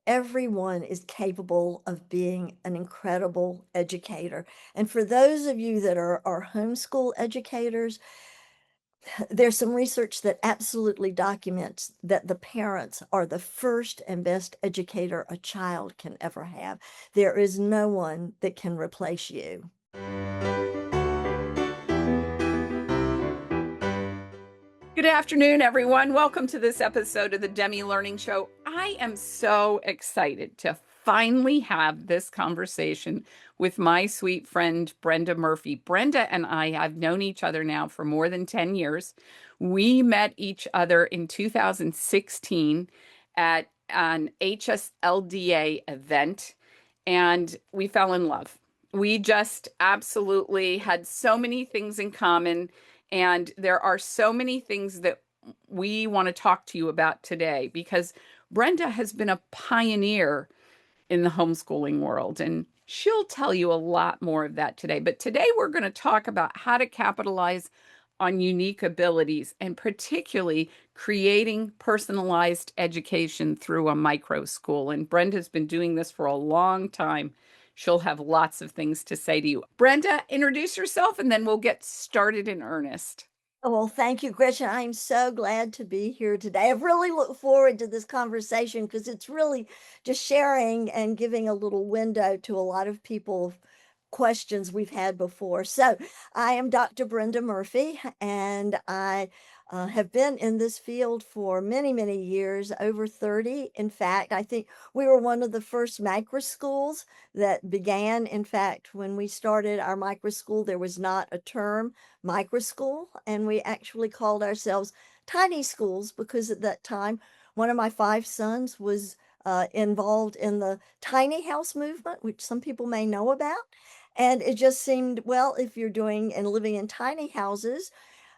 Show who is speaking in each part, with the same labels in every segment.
Speaker 1: everyone is capable of being an incredible educator. And for those of you that are homeschool educators, there's some research that absolutely documents that the parents are the first and best educator a child can ever have. There is no one that can replace you.
Speaker 2: Good afternoon, everyone. Welcome to this episode of the Demi Learning Show. I am so excited to finally have this conversation with my sweet friend, Brenda Murphy. Brenda and I have known each other now for more than 10 years. We met each other in 2016 at an HSLDA event, and we fell in love. We just absolutely had so many things in common. And there are so many things that we want to talk to you about today because Brenda has been a pioneer in the homeschooling world, and she'll tell you a lot more of that today. But today we're going to talk about how to capitalize on unique abilities and particularly creating personalized education through a micro school. And Brenda's been doing this for a long time. She'll have lots of things to say to you. Brenda, introduce yourself and then we'll get started in earnest.
Speaker 1: Oh, well, thank you, Gretchen. I'm so glad to be here today. I've really looked forward to this conversation because it's really just sharing and giving a little window to a lot of people questions we've had before. So, I am Dr. Brenda Murphy, and I have been in this field for many, many years, over 30. In fact, I think we were one of the first micro schools that began. In fact, when we started our micro school, there was not a term microschool, and we actually called ourselves tiny schools because at that time, one of my five sons was involved in the tiny house movement, which some people may know about. And it just seemed, well, if you're doing and living in tiny houses,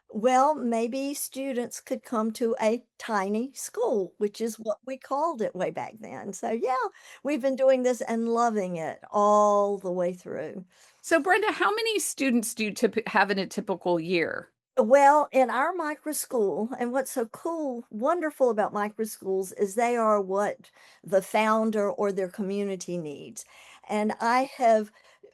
Speaker 1: well, maybe students could come to a tiny school, which is what we called it way back then. So, yeah, we've been doing this and loving it all the way through.
Speaker 2: So, Brenda, how many students do you have in a typical year?
Speaker 1: Well, in our micro school, and what's so cool, wonderful about micro schools is they are what the founder or their community needs. And I have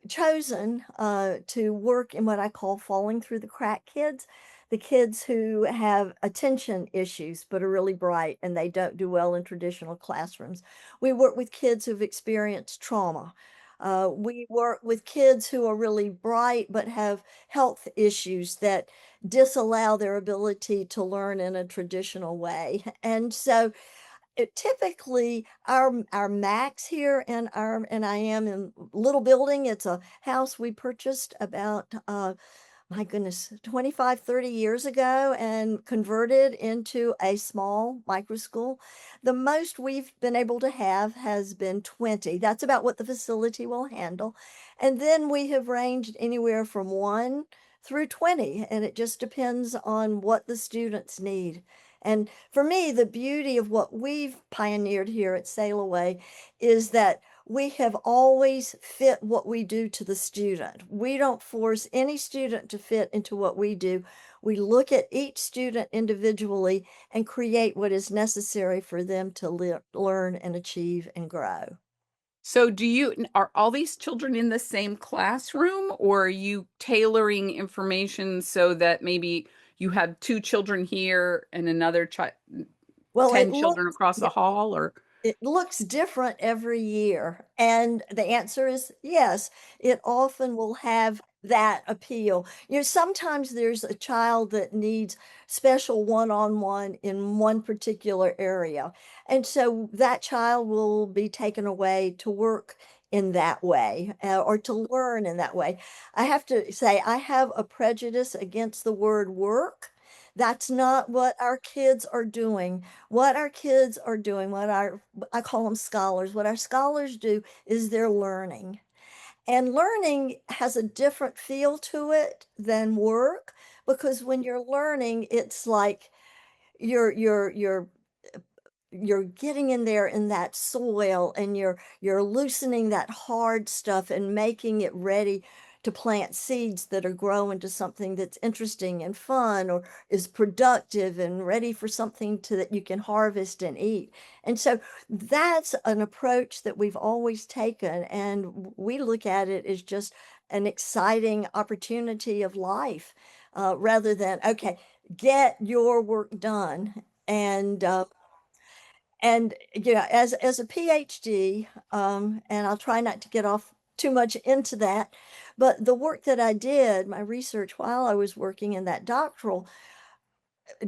Speaker 1: chosen to work in what I call falling through the crack kids, the kids who have attention issues but are really bright and they don't do well in traditional classrooms. We work with kids who've experienced trauma. We work with kids who are really bright but have health issues that disallow their ability to learn in a traditional way. And so typically our max here in our and I am in little building. It's a house we purchased about my goodness, 25, 30 years ago and converted into a small micro school. The most we've been able to have has been 20. That's about what the facility will handle. And then we have ranged anywhere from 1 through 20, and it just depends on what the students need. And for me, the beauty of what we've pioneered here at SailAway is that we have always fit what we do to the student. We don't force any student to fit into what we do. We look at each student individually and create what is necessary for them to learn and achieve and grow.
Speaker 2: So, are all these children in the same classroom, or are you tailoring information so that maybe you have two children here and another child,
Speaker 1: Well,
Speaker 2: 10 children across the hall, or?
Speaker 1: it looks different every year. And the answer is yes. It often will have that appeal. You know, sometimes there's a child that needs special one-on-one in one particular area. And so that child will be taken away to work in that way or to learn in that way. I have to say, I have a prejudice against the word work. That's not what our kids are doing. What our kids are doing, I call them scholars, what our scholars do is they're learning. And learning has a different feel to it than work because when you're learning, it's like you're you're getting in there in that soil and you're loosening that hard stuff and making it ready to plant seeds that are growing to something that's interesting and fun or is productive and ready for something to that you can harvest and eat. And so that's an approach that we've always taken, and we look at it as just an exciting opportunity of life, rather than, okay, get your work done. And as a PhD, and I'll try not to get off too much into that, but the work that I did, my research while I was working in that doctoral,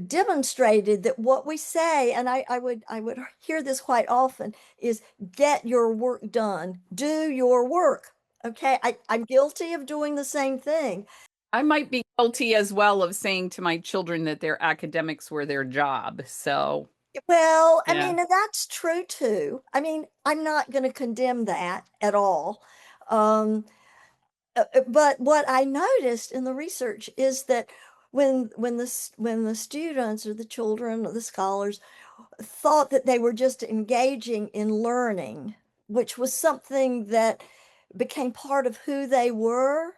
Speaker 1: demonstrated that what we say, and I would hear this quite often, is get your work done, do your work. Okay, I'm guilty of doing the same thing.
Speaker 2: I might be guilty as well of saying to my children that their academics were their job. So,
Speaker 1: Well, I
Speaker 2: yeah.
Speaker 1: mean, that's true too. I mean, I'm not going to condemn that at all. Um, but what I noticed in the research is that when the students or the children or the scholars thought that they were just engaging in learning, which was something that became part of who they were,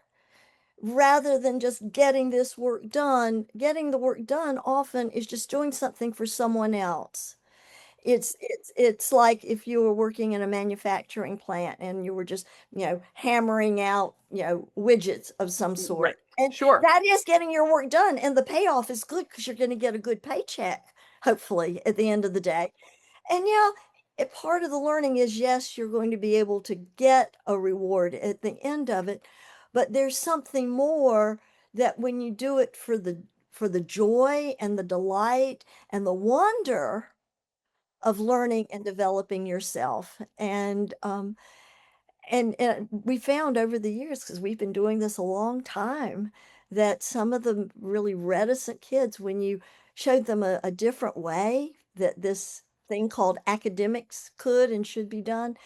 Speaker 1: rather than just getting this work done, getting the work done often is just doing something for someone else. It's like if you were working in a manufacturing plant and you were just, hammering out, widgets of some
Speaker 2: Right.
Speaker 1: sort. And
Speaker 2: Sure.
Speaker 1: that is getting your work done. And the payoff is good because you're going to get a good paycheck, hopefully, at the end of the day. And part of the learning is, yes, you're going to be able to get a reward at the end of it, but there's something more that when you do it for the joy and the delight and the wonder of learning and developing yourself. And we found over the years, because we've been doing this a long time, that some of the really reticent kids, when you showed them a different way that this thing called academics could and should be done,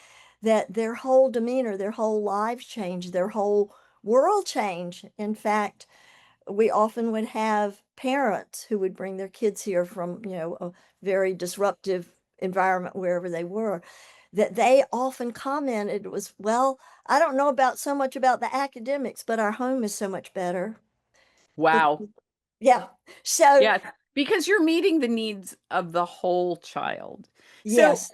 Speaker 1: that their whole demeanor, their whole lives changed, their whole world changed. In fact, we often would have parents who would bring their kids here from, a very disruptive environment wherever they were, that they often commented was, well, I don't know about so much about the academics, but our home is so much better. The,
Speaker 2: Wow.
Speaker 1: yeah. So,
Speaker 2: Yes, because you're meeting the needs of the whole child. So
Speaker 1: yes,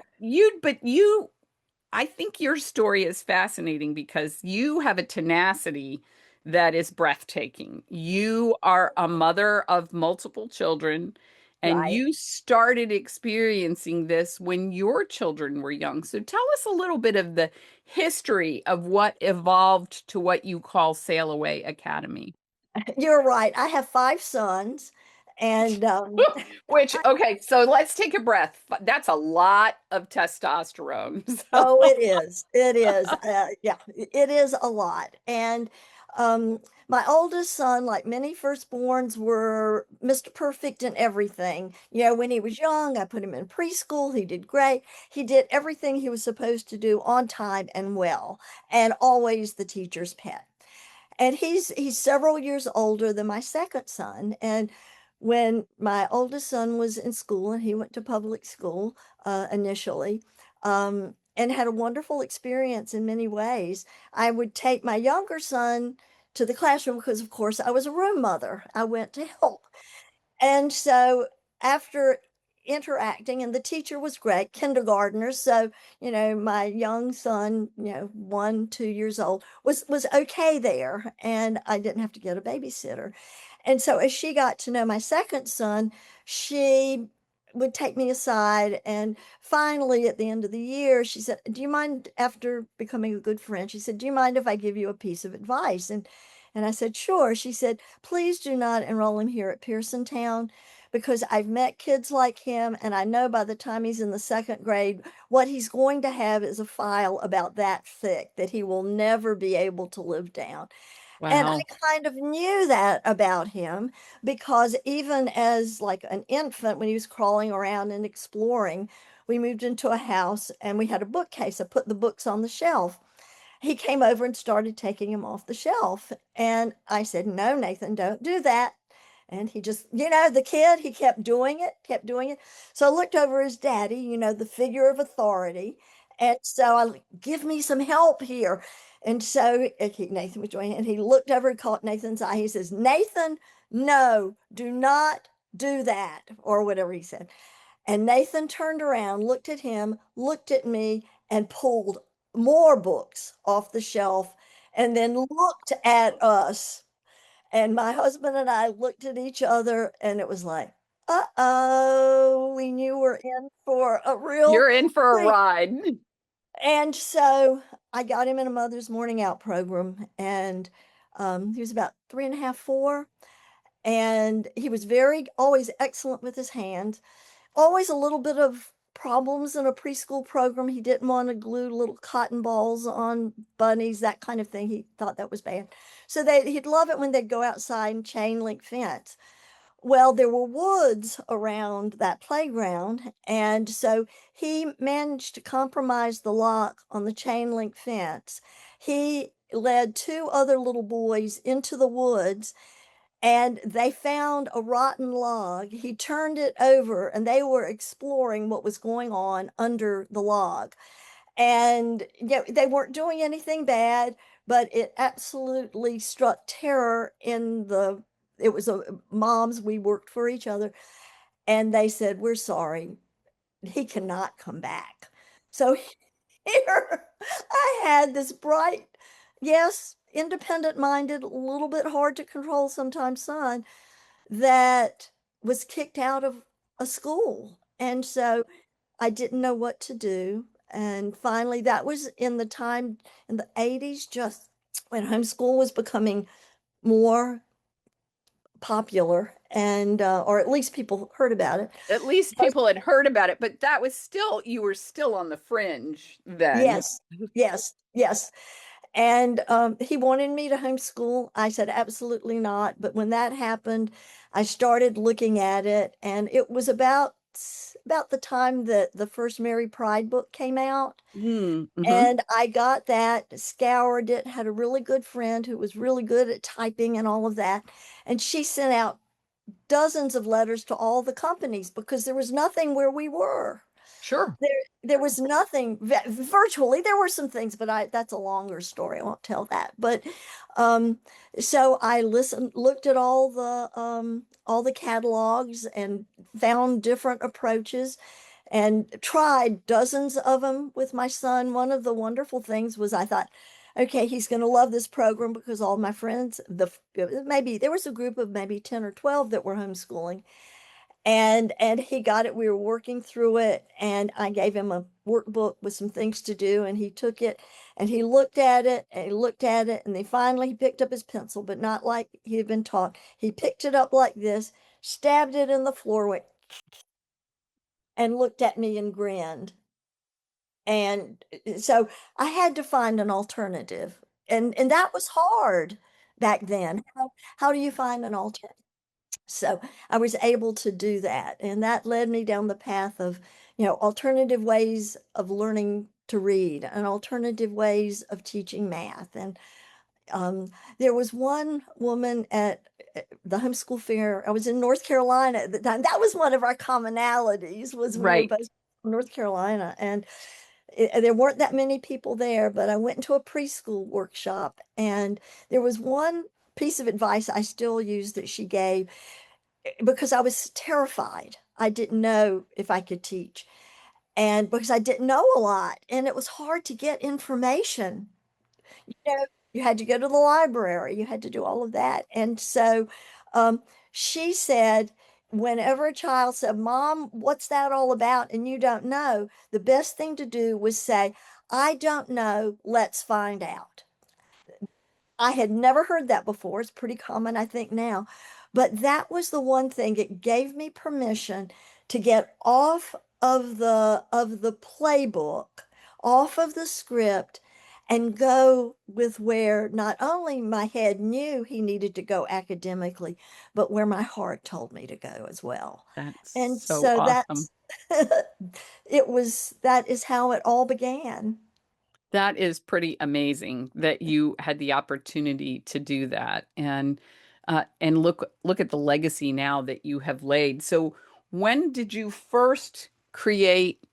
Speaker 2: I think your story is fascinating because you have a tenacity that is breathtaking. You are a mother of multiple children, and
Speaker 1: right.
Speaker 2: you started experiencing this when your children were young. So tell us a little bit of the history of what evolved to what you call SailAway Academy.
Speaker 1: You're right. I have five sons, and
Speaker 2: Which, okay, so let's take a breath. That's a lot of testosterone.
Speaker 1: oh,
Speaker 2: So,
Speaker 1: it is. It is. Yeah, it is a lot. And um, my oldest son, like many firstborns, were Mr. Perfect in everything. When he was young, I put him in preschool. He did great. He did everything he was supposed to do on time and well, and always the teacher's pet. And he's several years older than my second son. And when my oldest son was in school, and he went to public school initially, and had a wonderful experience in many ways, I would take my younger son to the classroom because, of course, I was a room mother. I went to help. And so after interacting, and the teacher was great, kindergartner, so my young son, 1, 2 years old, was okay there, and I didn't have to get a babysitter. And so as she got to know my second son, she would take me aside, and finally at the end of the year, she said, "Do you mind," after becoming a good friend, she said, "Do you mind if I give you a piece of advice?" And I said, "Sure." She said, "Please do not enroll him here at Pearson Town, because I've met kids like him, and I know by the time he's in the second grade, what he's going to have is a file about that thick that he will never be able to live down." And
Speaker 2: wow.
Speaker 1: I kind of knew that about him, because even as like an infant, when he was crawling around and exploring, we moved into a house and we had a bookcase. I put the books on the shelf. He came over and started taking them off the shelf. And I said, "No, Nathan, don't do that." And he just, the kid, he kept doing it, kept doing it. So I looked over his daddy, the figure of authority. And so I like, give me some help here. And so Nathan was joining, and he looked over and caught Nathan's eye. He says, Nathan, no, do not do that, or whatever he said. And Nathan turned around, looked at him, looked at me, and pulled more books off the shelf, and then looked at us. And my husband and I looked at each other, and it was like, uh-oh, we knew we're in for a real
Speaker 2: You're in for a
Speaker 1: treat.
Speaker 2: ride.
Speaker 1: And so I got him in a mother's morning out program, and he was about 3.5, 4, and he was very always excellent with his hands. Always a little bit of problems in a preschool program. He didn't want to glue little cotton balls on bunnies, that kind of thing. He thought that was bad. So he'd love it when they'd go outside and chain link fence. Well, there were woods around that playground, and so he managed to compromise the lock on the chain link fence. He led two other little boys into the woods, and they found a rotten log. He turned it over, and they were exploring what was going on under the log. And they weren't doing anything bad, but it absolutely struck terror in the it was a moms, we worked for each other, and they said, "We're sorry, he cannot come back." So here I had this bright, yes, independent minded, a little bit hard to control sometimes son that was kicked out of a school. And so I didn't know what to do. And finally, that was in the time in the 80s, just when homeschool was becoming more popular, and or at least people heard about it.
Speaker 2: At least
Speaker 1: But
Speaker 2: people had heard about it, but that was still, you were still on the fringe then.
Speaker 1: yes, yes, yes. And he wanted me to homeschool. I said, absolutely not. But when that happened, I started looking at it, and it was about the time that the first Mary Pride book came out.
Speaker 2: Mm-hmm.
Speaker 1: And I got that, scoured it, had a really good friend who was really good at typing and all of that. And she sent out dozens of letters to all the companies because there was nothing where we were.
Speaker 2: Sure.
Speaker 1: There, there was nothing virtually. There were some things, but that's a longer story. I won't tell that. But um, so I listened, looked at all the catalogs and found different approaches and tried dozens of them with my son. One of the wonderful things was I thought, okay, he's going to love this program because all my friends, maybe there was a group of maybe 10 or 12 that were homeschooling, and he got it. We were working through it, and I gave him a workbook with some things to do, and he took it and he looked at it and he looked at it, and then finally he picked up his pencil, but not like he had been taught. He picked it up like this, stabbed it in the floor, went, and looked at me and grinned. And so I had to find an alternative, and that was hard back then. How do you find an alternative? So I was able to do that. And that led me down the path of, alternative ways of learning to read and alternative ways of teaching math. And there was one woman at the homeschool fair. I was in North Carolina at the time. That was one of our commonalities was we were
Speaker 2: Right.
Speaker 1: both from North Carolina. And there weren't that many people there, but I went into a preschool workshop, and there was one piece of advice I still use that she gave because I was terrified. I didn't know if I could teach, and because I didn't know a lot, and it was hard to get information. You had to go to the library, you had to do all of that. And so she said, whenever a child said, Mom, what's that all about? And you don't know, the best thing to do was say, I don't know, let's find out. I had never heard that before. It's pretty common, I think, now. But that was the one thing. It gave me permission to get off of the playbook, off of the script, and go with where not only my head knew he needed to go academically, but where my heart told me to go as well.
Speaker 2: That's
Speaker 1: And
Speaker 2: so
Speaker 1: so
Speaker 2: awesome.
Speaker 1: that is how it all began.
Speaker 2: That is pretty amazing that you had the opportunity to do that, and look at the legacy now that you have laid. So, when did you first create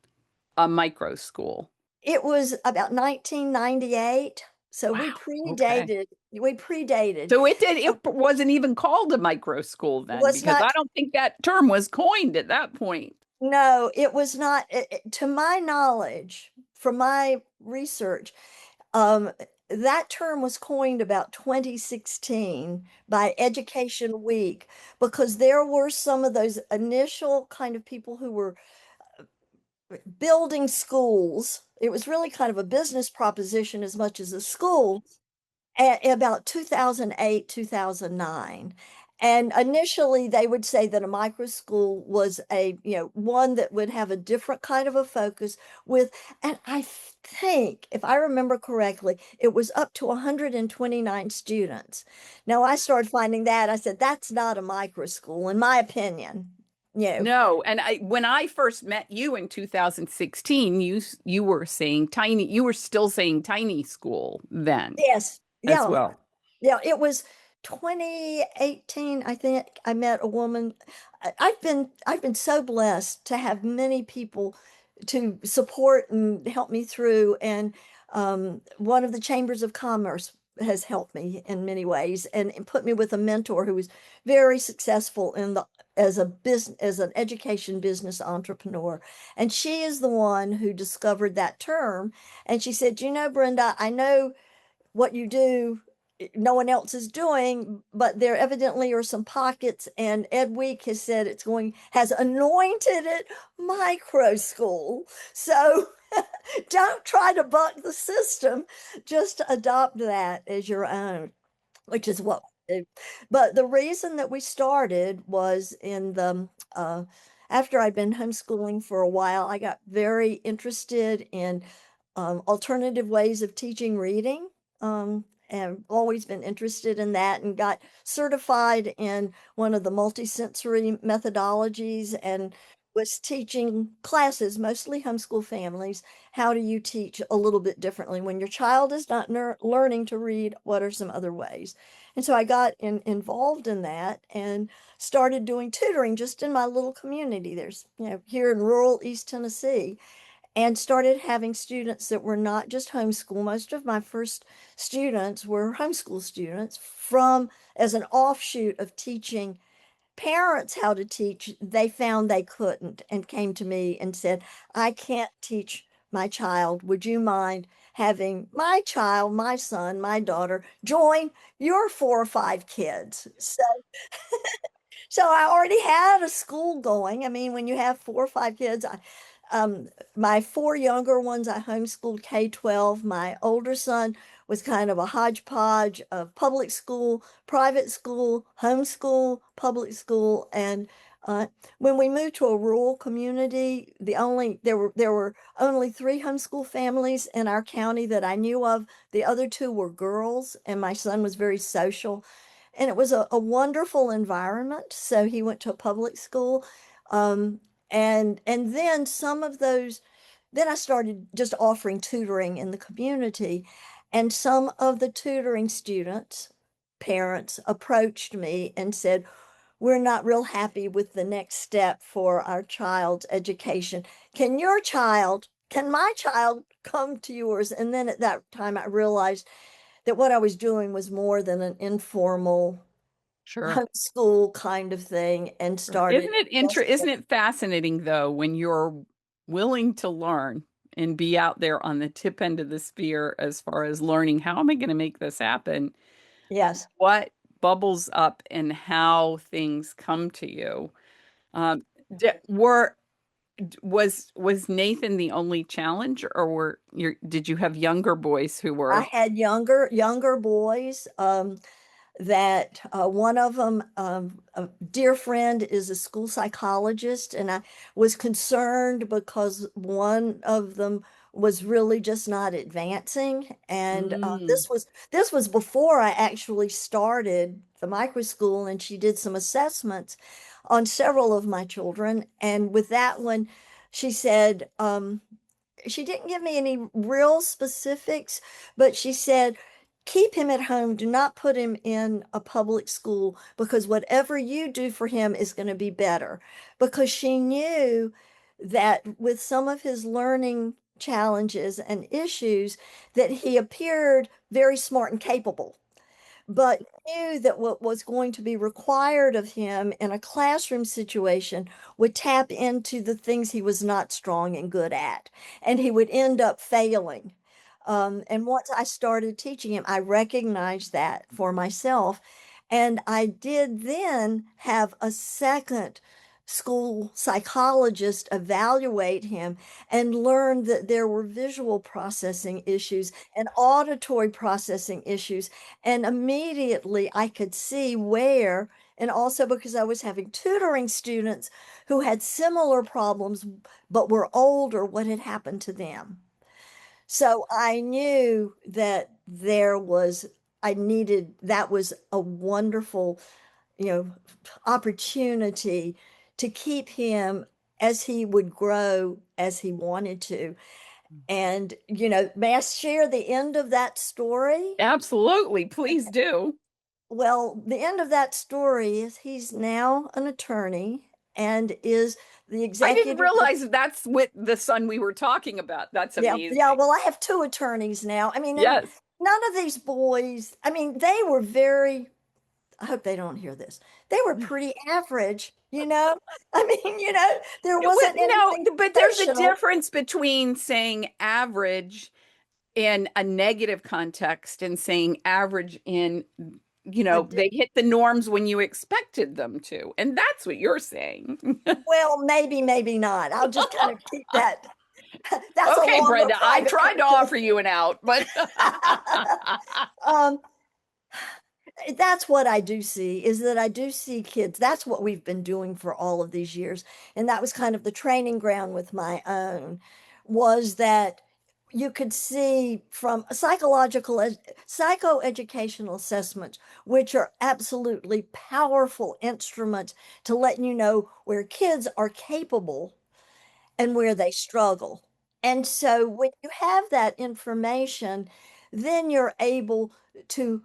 Speaker 2: a micro school?
Speaker 1: It was about 1998, so we
Speaker 2: Wow. Okay.
Speaker 1: predated we predated.
Speaker 2: So it
Speaker 1: So
Speaker 2: wasn't even called a micro school
Speaker 1: it
Speaker 2: then,
Speaker 1: was
Speaker 2: because I
Speaker 1: not
Speaker 2: don't think that term was coined at that point.
Speaker 1: no, it was not to my knowledge, from my research, um, that term was coined about 2016 by Education Week because there were some of those initial kind of people who were building schools. It was really kind of a business proposition as much as a school at about 2008, 2009. And initially, they would say that a micro school was one that would have a different kind of a focus with, and I think, if I remember correctly, it was up to 129 students. Now, I started finding that, I said, that's not a micro school, in my opinion. You know,
Speaker 2: No, and when I first met you in 2016, you were saying tiny, you were still saying tiny school then
Speaker 1: yes,
Speaker 2: as
Speaker 1: yeah.
Speaker 2: well.
Speaker 1: Yeah, it was 2018, I think I met a woman. I've been so blessed to have many people to support and help me through. And one of the chambers of commerce has helped me in many ways and put me with a mentor who was very successful in the as a business as an education business entrepreneur. And she is the one who discovered that term. And she said, Brenda, I know what you do no one else is doing, but there evidently are some pockets, and Ed Week has anointed it micro school. So don't try to buck the system, just adopt that as your own, which is what we do. But the reason that we started was after I'd been homeschooling for a while, I got very interested in alternative ways of teaching reading. And always been interested in that and got certified in one of the multisensory methodologies and was teaching classes, mostly homeschool families. How do you teach a little bit differently when your child is not learning to read? What are some other ways? And so I got involved in that and started doing tutoring just in my little community. There's, here in rural East Tennessee, and started having students that were not just homeschool. Most of my first students were homeschool students from as an offshoot of teaching parents how to teach. They found they couldn't and came to me and said, I can't teach my child. Would you mind having my child, my son, my daughter join your 4 or 5 kids? So I already had a school going. I mean, when you have 4 or 5 kids, um, my 4 younger ones, I homeschooled K-12. My older son was kind of a hodgepodge of public school, private school, homeschool, public school, and uh, when we moved to a rural community, there were only 3 homeschool families in our county that I knew of. The other 2 were girls, and my son was very social, and it was a wonderful environment. So he went to a public school. Um, and then then I started just offering tutoring in the community. And some of the tutoring students, parents approached me and said, we're not real happy with the next step for our child's education. Can my child come to yours? And then at that time, I realized that what I was doing was more than an informal
Speaker 2: Sure.
Speaker 1: homeschool kind of thing and
Speaker 2: Sure.
Speaker 1: started
Speaker 2: Isn't
Speaker 1: investing.
Speaker 2: it fascinating though when you're willing to learn and be out there on the tip end of the spear as far as learning how am I going to make this happen?
Speaker 1: Yes,
Speaker 2: What bubbles up and how things come to you. Um, d- were was Nathan the only challenge, or did you have younger boys who
Speaker 1: I
Speaker 2: were?
Speaker 1: had younger boys. That one of them, a dear friend, is a school psychologist, and I was concerned because one of them was really just not advancing. And
Speaker 2: Mm,
Speaker 1: this was before I actually started the micro school, and she did some assessments on several of my children. And with that one, she said, she didn't give me any real specifics, but she said, keep him at home. Do not put him in a public school because whatever you do for him is going to be better. Because she knew that with some of his learning challenges and issues that he appeared very smart and capable, but knew that what was going to be required of him in a classroom situation would tap into the things he was not strong and good at, and he would end up failing. And once I started teaching him, I recognized that for myself. And I did then have a second school psychologist evaluate him and learn that there were visual processing issues and auditory processing issues. And immediately I could see where, and also because I was having tutoring students who had similar problems but were older, what had happened to them. So I knew that I needed, that was a wonderful, you know, opportunity to keep him as he would grow as he wanted to. And, may I share the end of that story?
Speaker 2: Absolutely. Please do.
Speaker 1: Well, the end of that story is he's now an attorney and is the
Speaker 2: I didn't
Speaker 1: executive.
Speaker 2: realize that's what the son we were talking about. That's
Speaker 1: Yeah,
Speaker 2: amazing.
Speaker 1: yeah. Well, I have two attorneys now. I mean, and
Speaker 2: Yes.
Speaker 1: none of these boys, I mean, they were very, I hope they don't hear this. They were pretty average, you know? I mean, there wasn't
Speaker 2: No,
Speaker 1: anything
Speaker 2: but there's a
Speaker 1: sensational.
Speaker 2: difference between saying average in a negative context and saying average in,
Speaker 1: A
Speaker 2: they hit the norms when you expected them to. And that's what you're saying.
Speaker 1: Well, maybe, maybe not. I'll just kind of keep that. That's a
Speaker 2: Okay,
Speaker 1: longer
Speaker 2: Brenda, I
Speaker 1: private
Speaker 2: tried to offer
Speaker 1: conversation.
Speaker 2: you an out, but
Speaker 1: um, that's what I do see is that I do see kids. That's what we've been doing for all of these years. And that was kind of the training ground with my own, was that you could see from psychoeducational assessments, which are absolutely powerful instruments to let you know where kids are capable and where they struggle. And so when you have that information, then you're able to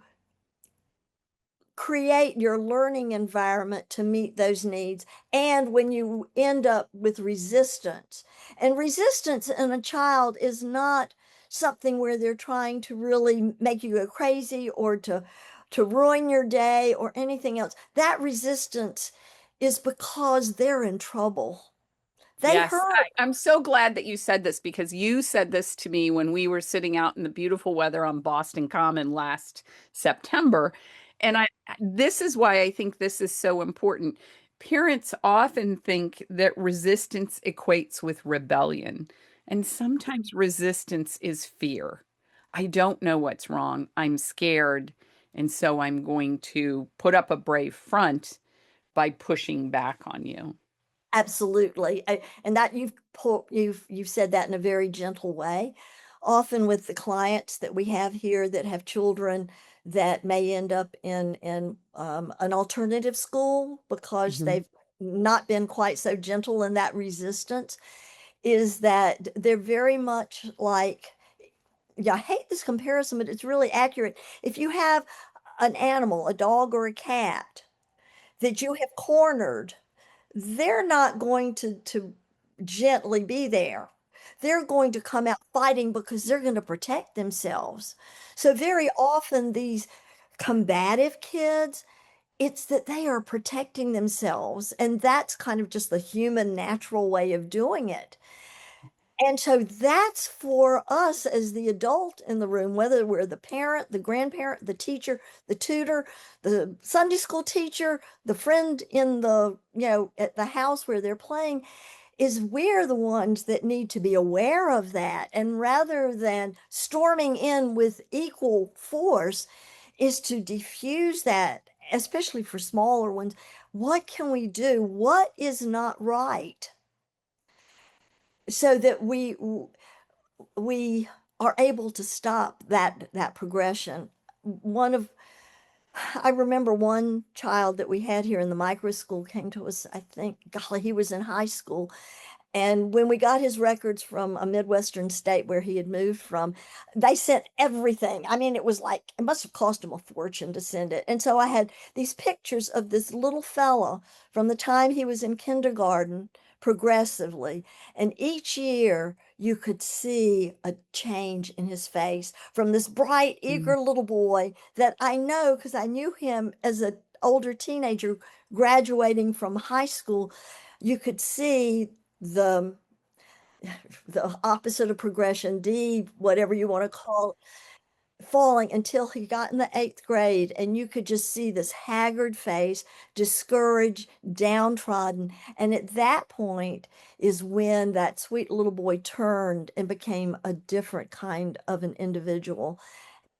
Speaker 1: create your learning environment to meet those needs. And when you end up with resistance, and resistance in a child is not something where they're trying to really make you go crazy or to ruin your day or anything else. That resistance is because they're in trouble. They
Speaker 2: yes,
Speaker 1: hurt.
Speaker 2: I'm so glad that you said this because you said this to me when we were sitting out in the beautiful weather on Boston Common last September. And this is why I think this is so important. Parents often think that resistance equates with rebellion, and sometimes resistance is fear. I don't know what's wrong. I'm scared, and so I'm going to put up a brave front by pushing back on you.
Speaker 1: Absolutely. And that you've said that in a very gentle way. Often with the clients that we have here that have children that may end up in an alternative school because
Speaker 2: Mhm.
Speaker 1: they've not been quite so gentle in that resistance, is that they're very much like, yeah, I hate this comparison, but it's really accurate. If you have an animal, a dog or a cat, that you have cornered, they're not going to gently be there. They're going to come out fighting because they're going to protect themselves. So very often these combative kids, it's that they are protecting themselves, and that's kind of just the human natural way of doing it. And so that's for us as the adult in the room, whether we're the parent, the grandparent, the teacher, the tutor, the Sunday school teacher, the friend in at the house where they're playing, is we're the ones that need to be aware of that. And rather than storming in with equal force, is to diffuse that, especially for smaller ones. What can we do? What is not right? So that we are able to stop that progression. One of I remember one child that we had here in the micro school came to us, I think, golly, he was in high school. And when we got his records from a Midwestern state where he had moved from, they sent everything. I mean, it was like, it must have cost him a fortune to send it. And so I had these pictures of this little fella from the time he was in kindergarten progressively. And each year, you could see a change in his face from this bright,
Speaker 2: Mm.
Speaker 1: eager little boy that I know because I knew him as an older teenager graduating from high school. You could see the the opposite of progression, D, whatever you want to call it, falling until he got in the eighth grade. And you could just see this haggard face, discouraged, downtrodden. And at that point is when that sweet little boy turned and became a different kind of an individual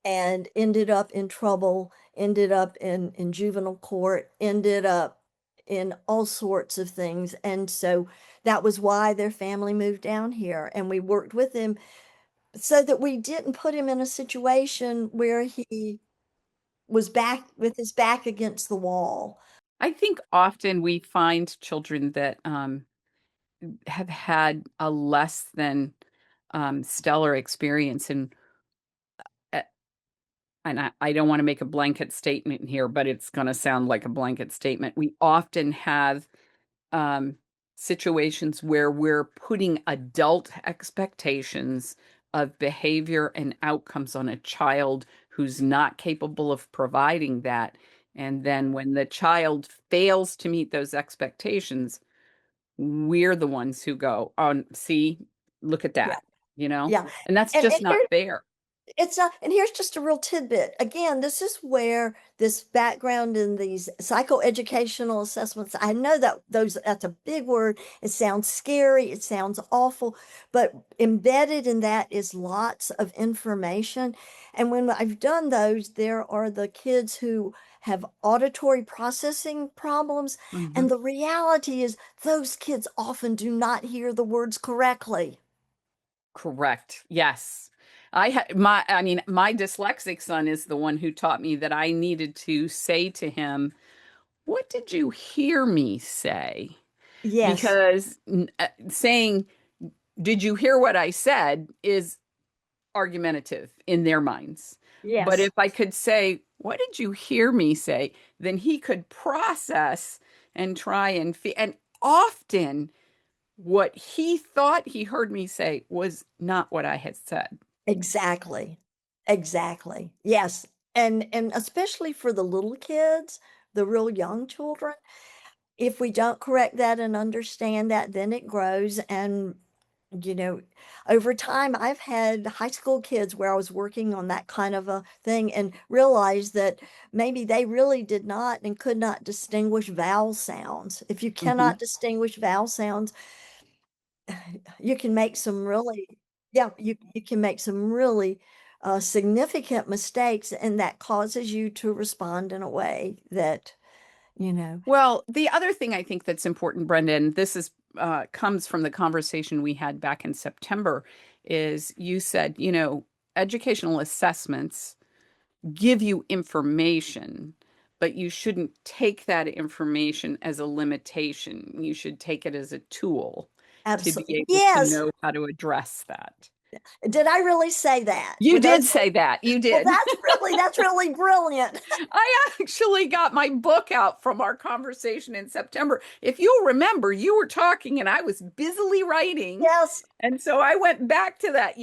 Speaker 1: and ended up in trouble, ended up in juvenile court, ended up in all sorts of things. And so that was why their family moved down here. And we worked with him so that we didn't put him in a situation where he was back with his back against the wall.
Speaker 2: I think often we find children that have had a less than stellar experience, uh, and I don't want to make a blanket statement here, but it's going to sound like a blanket statement. We often have um, situations where we're putting adult expectations of behavior and outcomes on a child who's not capable of providing that. And then when the child fails to meet those expectations, we're the ones who go, "Oh, see, look at
Speaker 1: Yeah,
Speaker 2: that," you know?
Speaker 1: yeah.
Speaker 2: And that's
Speaker 1: And
Speaker 2: just not
Speaker 1: here
Speaker 2: fair.
Speaker 1: it's not, and here's just a real tidbit. Again, this is where this background in these psychoeducational assessments, I know that that's a big word. It sounds scary, it sounds awful, but embedded in that is lots of information. And when I've done those, there are the kids who have auditory processing problems,
Speaker 2: Mhm.
Speaker 1: and the reality is those kids often do not hear the words correctly.
Speaker 2: Correct. Yes. I mean, my dyslexic son is the one who taught me that I needed to say to him, "What did you hear me say?"
Speaker 1: Yes,
Speaker 2: Because saying, "Did you hear what I said?" is argumentative in their minds. But
Speaker 1: yes,
Speaker 2: if I could say, "What did you hear me say?" then he could process and try and and often what he thought he heard me say was not what I had said.
Speaker 1: exactly. Exactly. Yes. And especially for the little kids, the real young children, if we don't correct that and understand that, then it grows. And, you know, over time, I've had high school kids where I was working on that kind of a thing and realized that maybe they really did not and could not distinguish vowel sounds. If you
Speaker 2: Mhm.
Speaker 1: cannot distinguish vowel sounds, you can make some really, yeah, you can make some really significant mistakes, and that causes you to respond in a way that, you know,
Speaker 2: Well, the other thing I think that's important, Brenda, and this is comes from the conversation we had back in September, is you said, educational assessments give you information, but you shouldn't take that information as a limitation. You should take it as a tool to be
Speaker 1: absolutely.
Speaker 2: able to
Speaker 1: Yes.
Speaker 2: know how to address that.
Speaker 1: Did I really say that?
Speaker 2: You
Speaker 1: Were
Speaker 2: did
Speaker 1: those,
Speaker 2: say that. You
Speaker 1: well,
Speaker 2: did.
Speaker 1: that's really brilliant.
Speaker 2: I actually got my book out from our conversation in September. If you'll remember, you were talking and I was busily writing.
Speaker 1: Yes,
Speaker 2: And so I went back to that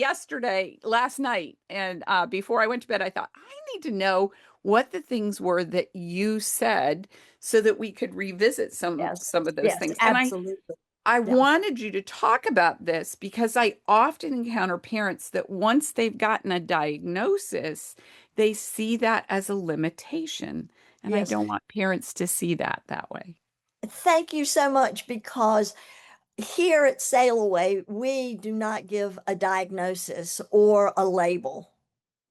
Speaker 2: last night. And before I went to bed, I thought, I need to know what the things were that you said so that we could revisit some
Speaker 1: yes,
Speaker 2: some of those
Speaker 1: yes,
Speaker 2: things. And
Speaker 1: absolutely.
Speaker 2: I
Speaker 1: Yeah,
Speaker 2: wanted you to talk about this because I often encounter parents that once they've gotten a diagnosis, they see that as a limitation. And I
Speaker 1: yes.
Speaker 2: don't want parents to see that way.
Speaker 1: Thank you so much, because here at SailAway, we do not give a diagnosis or a label.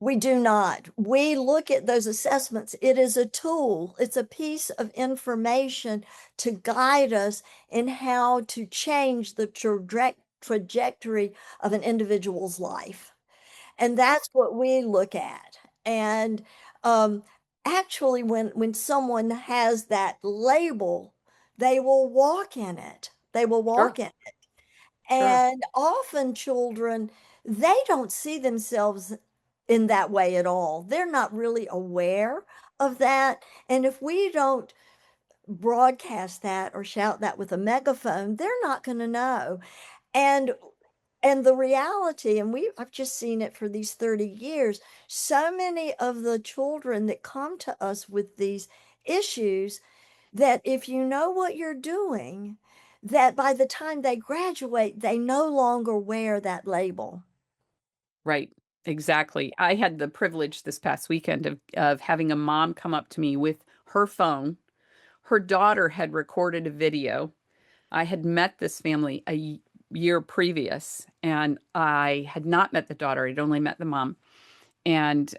Speaker 1: We do not. We look at those assessments. It is a tool, it's a piece of information to guide us in how to change the trajectory of an individual's life. And that's what we look at. And um, actually, when someone has that label, they will walk in it. They will
Speaker 2: Sure,
Speaker 1: walk in it.
Speaker 2: sure.
Speaker 1: And often children, they don't see themselves in that way at all. They're not really aware of that. And if we don't broadcast that or shout that with a megaphone, they're not going to know. And And the reality, and I've just seen it for these 30 years, so many of the children that come to us with these issues, that if you know what you're doing, that by the time they graduate, they no longer wear that label.
Speaker 2: Right. Exactly. I had the privilege this past weekend of having a mom come up to me with her phone. Her daughter had recorded a video. I had met this family year previous, and I had not met the daughter. I'd only met the mom. And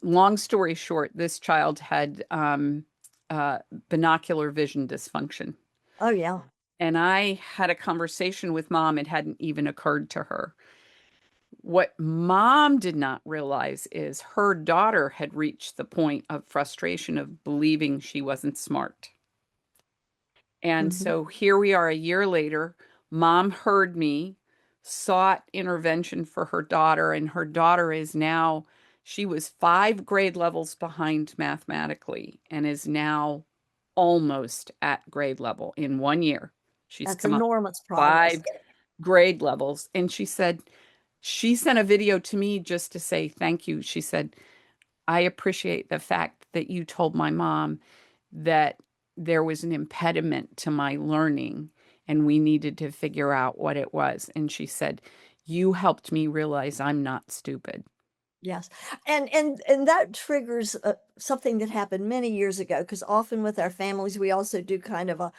Speaker 2: long story short, this child had uh, binocular vision dysfunction.
Speaker 1: Oh, yeah.
Speaker 2: And I had a conversation with mom. It hadn't even occurred to her. What mom did not realize is her daughter had reached the point of frustration of believing she wasn't smart. And
Speaker 1: Mhm.
Speaker 2: so here we are a year later. Mom heard me, sought intervention for her daughter, and her daughter is now, she was 5 grade levels behind mathematically and is now almost at grade level in 1 year. She's
Speaker 1: That's
Speaker 2: come up
Speaker 1: enormous progress.
Speaker 2: 5 grade levels. And she said, she sent a video to me just to say thank you. She said, I appreciate the fact that you told my mom that there was an impediment to my learning and we needed to figure out what it was. And she said, you helped me realize I'm not stupid.
Speaker 1: Yes, and that triggers, something that happened many years ago. Because often with our families, we also do kind of a,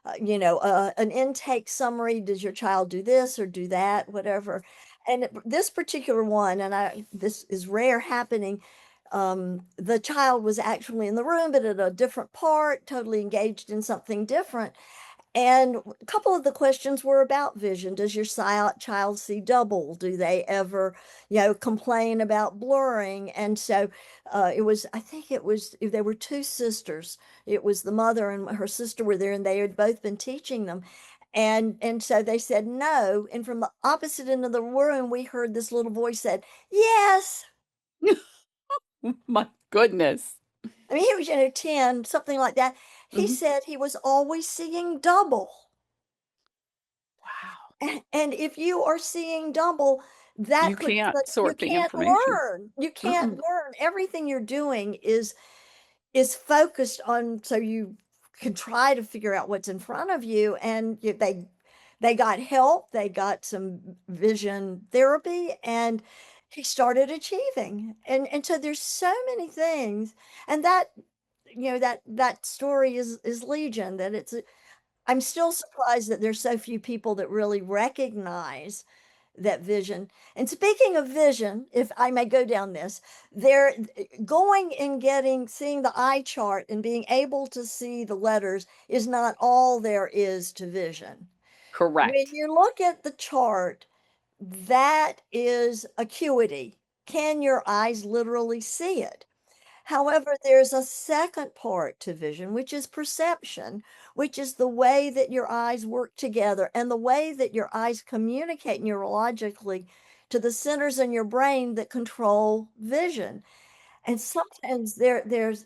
Speaker 1: an intake summary. Does your child do this or do that, whatever? And this particular one, and this is rare happening, the child was actually in the room, but at a different part, totally engaged in something different. And a couple of the questions were about vision. Does your child see double? Do they ever, complain about blurring? And so I think it was, there were two sisters. It was the mother and her sister were there, and they had both been teaching them. And so they said no. And from the opposite end of the room, we heard this little voice said, yes.
Speaker 2: My goodness.
Speaker 1: I mean, he was, 10, something like that. He
Speaker 2: Mhm.
Speaker 1: said he was always seeing double.
Speaker 2: Wow.
Speaker 1: And if you are seeing double,
Speaker 2: You
Speaker 1: that puts
Speaker 2: can't
Speaker 1: you
Speaker 2: sort the
Speaker 1: can't
Speaker 2: information.
Speaker 1: learn. You can't
Speaker 2: Mm-mm.
Speaker 1: learn. Everything you're doing is focused on, so you can try to figure out what's in front of you. And they got help. They got some vision therapy, and he started achieving. And so there's so many things, and that, that story is legion. That I'm still surprised that there's so few people that really recognize that vision. And speaking of vision, if I may go down this, there going and seeing the eye chart and being able to see the letters is not all there is to vision. When
Speaker 2: Correct.
Speaker 1: you look at the chart, that is acuity. Can your eyes literally see it? However, there's a second part to vision, which is perception, which is the way that your eyes work together and the way that your eyes communicate neurologically to the centers in your brain that control vision. And sometimes there's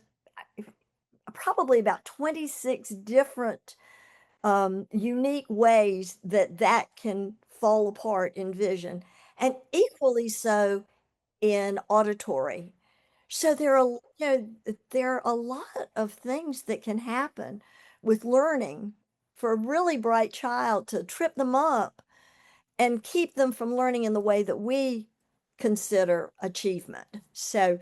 Speaker 1: probably about 26 different unique ways that that can fall apart in vision, and equally so in auditory. So there are a lot of things that can happen with learning for a really bright child to trip them up and keep them from learning in the way that we consider achievement. So,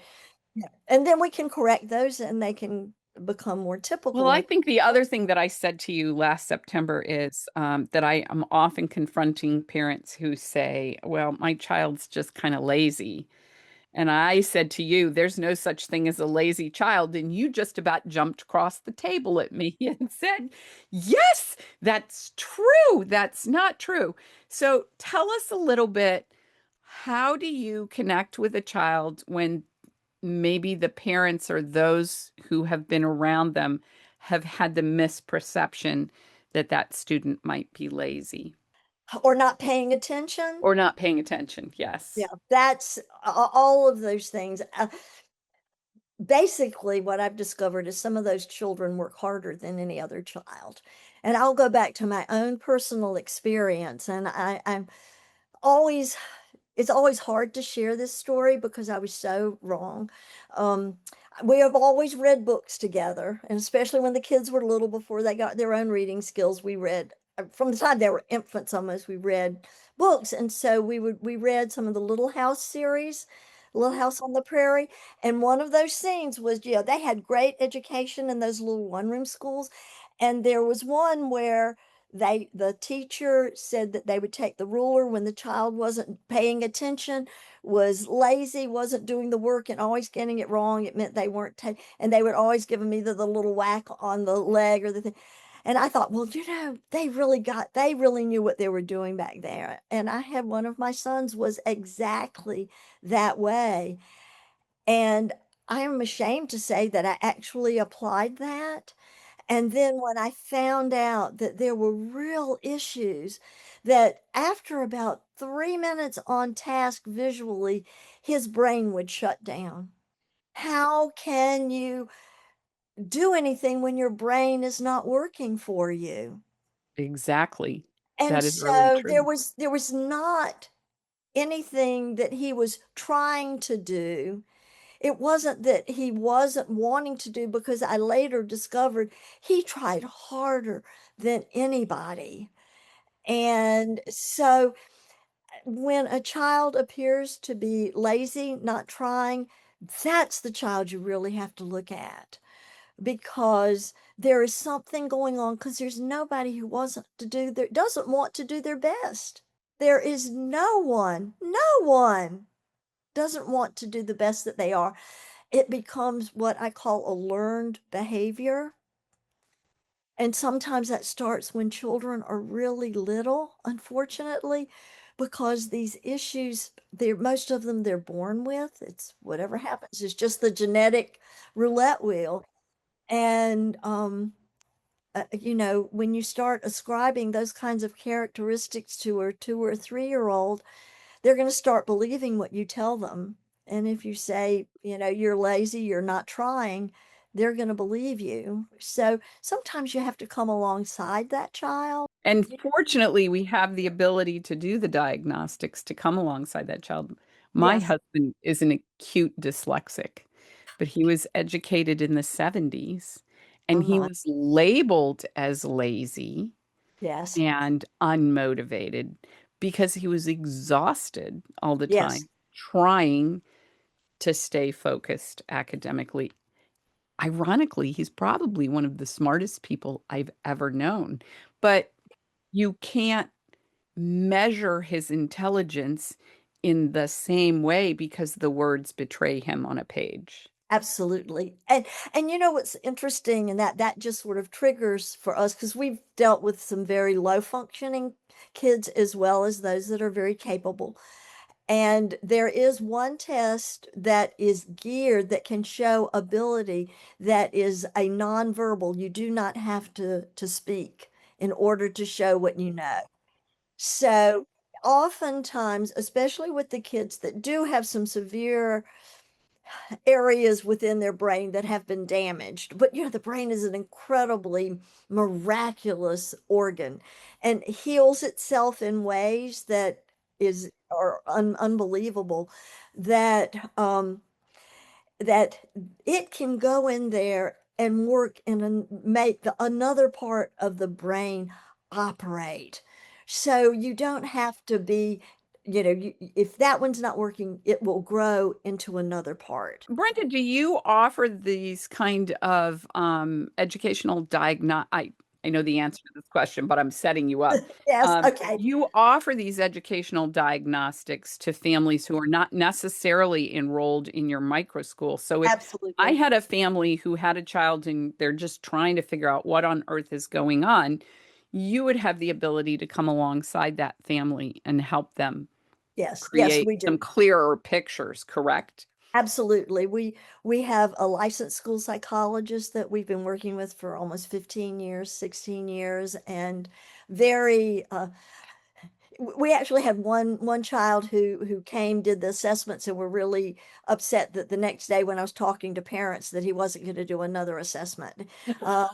Speaker 1: yeah. And then we can correct those and they can become more
Speaker 2: Well,
Speaker 1: typical.
Speaker 2: I
Speaker 1: And
Speaker 2: think the other thing that I said to you last September is that I am often confronting parents who say, well, my child's just kind of lazy. And I said to you, there's no such thing as a lazy child. And you just about jumped across the table at me and said, yes, that's true. That's not true. So tell us a little bit, how do you connect with a child when maybe the parents or those who have been around them have had the misperception that that student might be lazy
Speaker 1: or not paying attention.
Speaker 2: or not paying attention?
Speaker 1: Yeah,
Speaker 2: Yes.
Speaker 1: that's all of those things. Basically, what I've discovered is some of those children work harder than any other child. And I'll go back to my own personal experience, and I'm always it's always hard to share this story because I was so wrong. Um, we have always read books together, and especially when the kids were little, before they got their own reading skills, we read from the time they were infants almost, we read books. And so we read some of the Little House series, Little House on the Prairie. And one of those scenes was, they had great education in those little one-room schools. And there was one where the teacher said that they would take the ruler when the child wasn't paying attention, was lazy, wasn't doing the work, and always getting it wrong. It meant they weren't and they would always give them either the little whack on the leg or the thing. And I thought, well, they really knew what they were doing back there. And I had one of my sons was exactly that way. And I am ashamed to say that I actually applied that. And then when I found out that there were real issues, that after about 3 minutes on task visually, his brain would shut down. How can you do anything when your brain is not working for you?
Speaker 2: Exactly.
Speaker 1: And
Speaker 2: That is really
Speaker 1: so there
Speaker 2: true.
Speaker 1: was there was not anything that he was trying to do. It wasn't that he wasn't wanting to do, because I later discovered he tried harder than anybody. And so when a child appears to be lazy, not trying, that's the child you really have to look at, because there is something going on, because there's nobody who doesn't want to do their best. There is no one doesn't want to do the best that they are. It becomes what I call a learned behavior. And sometimes that starts when children are really little, unfortunately, because these issues, most of them they're born with. It's whatever happens. It's just the genetic roulette wheel. And when you start ascribing those kinds of characteristics to a 2 or 3-year-old, they're going to start believing what you tell them. And if you say, you're lazy, you're not trying, they're going to believe you. So sometimes you have to come alongside that child.
Speaker 2: And fortunately, we have the ability to do the diagnostics to come alongside that child. My
Speaker 1: Yes.
Speaker 2: husband is an acute dyslexic, but he was educated in the 70s
Speaker 1: Oh
Speaker 2: and he
Speaker 1: my.
Speaker 2: was labeled as lazy
Speaker 1: Yes.
Speaker 2: and unmotivated because he was exhausted all the
Speaker 1: Yes.
Speaker 2: time trying to stay focused academically. Ironically, he's probably one of the smartest people I've ever known, but you can't measure his intelligence in the same way because the words betray him on a page.
Speaker 1: Absolutely. And you know what's interesting, and that just sort of triggers for us, because we've dealt with some very low functioning kids as well as those that are very capable. And there is one test that is geared, that can show ability, that is a nonverbal. You do not have to speak in order to show what you know. So oftentimes, especially with the kids that do have some severe areas within their brain that have been damaged. But the brain is an incredibly miraculous organ, and heals itself in ways that are unbelievable, that that it can go in there and work make another part of the brain operate. So you don't have to be, if that one's not working, it will grow into another part.
Speaker 2: Brenda, do you offer these kind of educational I know the answer to this question, but I'm setting you up.
Speaker 1: Yes, okay.
Speaker 2: You offer these educational diagnostics to families who are not necessarily enrolled in your micro school. So if I
Speaker 1: Absolutely.
Speaker 2: had a family who had a child and they're just trying to figure out what on earth is going on, you would have the ability to come alongside that family and help them
Speaker 1: Yes, yes,
Speaker 2: create
Speaker 1: we
Speaker 2: some
Speaker 1: do.
Speaker 2: clearer pictures, correct?
Speaker 1: Absolutely. We have a licensed school psychologist that we've been working with for almost 15 years, 16 years, and very We actually had one child who came, did the assessments, and were really upset that the next day when I was talking to parents that he wasn't gonna do another assessment. Uh,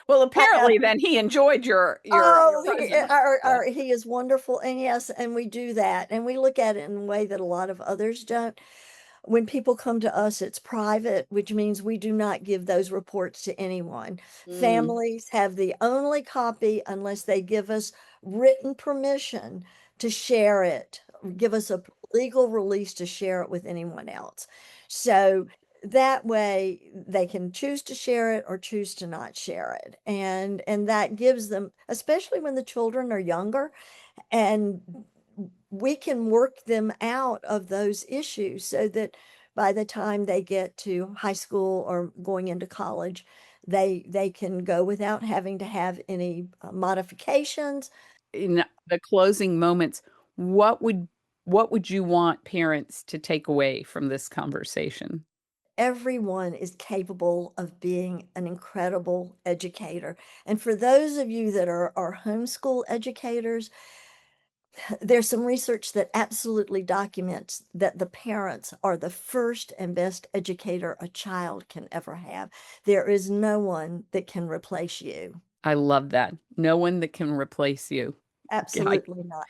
Speaker 2: Well,
Speaker 1: I
Speaker 2: apparently
Speaker 1: know.
Speaker 2: then he enjoyed your
Speaker 1: Oh,
Speaker 2: presence. Yeah.
Speaker 1: he is wonderful, and yes, and we do that, and we look at it in a way that a lot of others don't. When people come to us, it's private, which means we do not give those reports to anyone.
Speaker 2: Mm.
Speaker 1: Families have the only copy unless they give us written permission to share it, give us a legal release to share it with anyone else. So that way they can choose to share it or choose to not share it. And that gives them, especially when the children are younger, and we can work them out of those issues so that by the time they get to high school or going into college, they can go without having to have any modifications.
Speaker 2: In the closing moments, what would what would you want parents to take away from this conversation?
Speaker 1: Everyone is capable of being an incredible educator. And for those of you that are homeschool educators, there's some research that absolutely documents that the parents are the first and best educator a child can ever have. There is no one that can replace you.
Speaker 2: I love that. No one that can replace you. Yeah, I
Speaker 1: Absolutely not.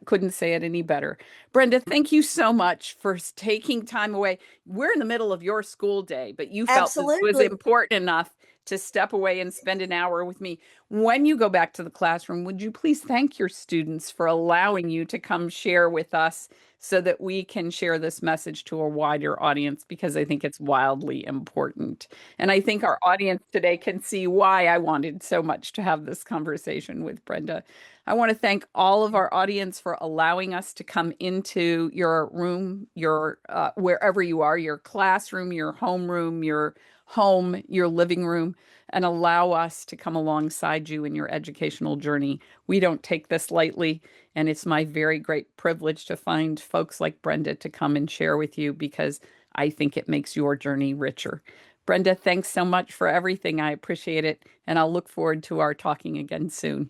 Speaker 2: couldn't say it any better. Brenda, thank you so much for taking time away. We're in the middle of your school day, but you felt this was
Speaker 1: Absolutely.
Speaker 2: important enough to step away and spend an hour with me. When you go back to the classroom, would you please thank your students for allowing you to come share with us so that we can share this message to a wider audience because I think it's wildly important. And I think our audience today can see why I wanted so much to have this conversation with Brenda. I want to thank all of our audience for allowing us to come into your room, your wherever you are, your classroom, your homeroom, your home, your living room, and allow us to come alongside you in your educational journey. We don't take this lightly, and it's my very great privilege to find folks like Brenda to come and share with you because I think it makes your journey richer. Brenda, thanks so much for everything. I appreciate it, and I'll look forward to our talking again soon.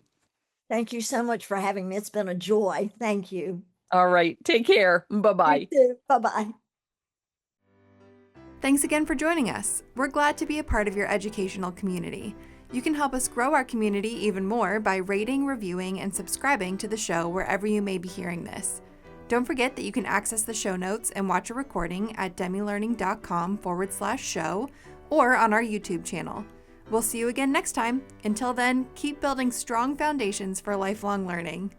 Speaker 1: Thank you so much for having me. It's been a joy. Thank you.
Speaker 2: All right. Take care. Bye
Speaker 1: You
Speaker 2: bye.
Speaker 1: too. Bye-bye.
Speaker 3: Thanks again for joining us. We're glad to be a part of your educational community. You can help us grow our community even more by rating, reviewing, and subscribing to the show wherever you may be hearing this. Don't forget that you can access the show notes and watch a recording at demilearning.com/show or on our YouTube channel. We'll see you again next time. Until then, keep building strong foundations for lifelong learning.